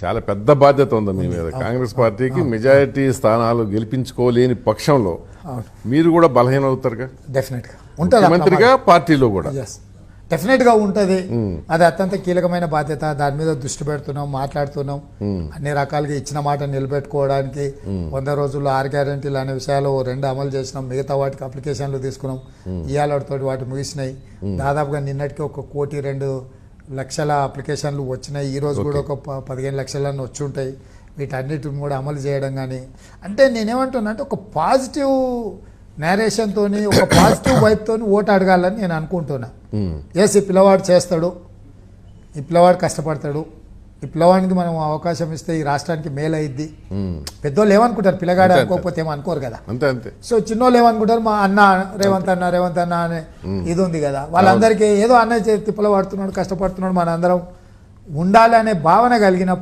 చాలా పెద్ద బాధ్యత ఉంది మీ మీద. కాంగ్రెస్ పార్టీకి మెజారిటీ స్థానాలు గెలిపించుకోలేని పక్షంలో మీరు కూడా బలహీన అవుతారుగా డెఫినెట్గా ఉంటుంది ముఖ్యమంత్రిగా, పార్టీలో కూడా. డెఫినెట్గా ఉంటుంది. అది అత్యంత కీలకమైన బాధ్యత. దాని మీద దృష్టి పెడుతున్నాం, మాట్లాడుతున్నాం. అన్ని రకాలుగా ఇచ్చిన మాట నిలబెట్టుకోవడానికి 100 రోజుల్లో 6 గ్యారెంటీలు అనే విషయాలు 2 అమలు చేసినాం. మిగతా వాటికి అప్లికేషన్లు తీసుకున్నాం. ఇవాళతో వాటి ముగిసినాయి. దాదాపుగా నిన్నటికి 1,02,00,000 అప్లికేషన్లు వచ్చినాయి. ఈ రోజు కూడా 15 లక్షలన్నీ వచ్చి ఉంటాయి. వీటన్నిటిని కూడా అమలు చేయడం కానీ, అంటే నేనేమంటున్నా అంటే ఒక పాజిటివ్ నేరేషన్తో, ఒక పాజిటివ్ వైపుతో ఓటు అడగాలని నేను అనుకుంటున్నా. ఎస్, ఈ పిల్లవాడు చేస్తాడు, ఈ పిల్లవాడు కష్టపడతాడు, ఈ పిల్లవాడికి మనం అవకాశం ఇస్తే ఈ రాష్ట్రానికి మేలు అయ్యిద్ది. పెద్దోళ్ళు ఏమనుకుంటారు, పిల్లగాడు అనుకోకపోతే ఏమనుకోరు కదా. అంతే. సో చిన్నోళ్ళు ఏమనుకుంటారు, మా అన్న రేవంత్ అన్న అనే ఇది ఉంది కదా, వాళ్ళందరికీ ఏదో అన్నయ్య తిప్పలు పడుతున్నాడు, కష్టపడుతున్నాడు, మన అందరం ఉండాలి అనే భావన కలిగిన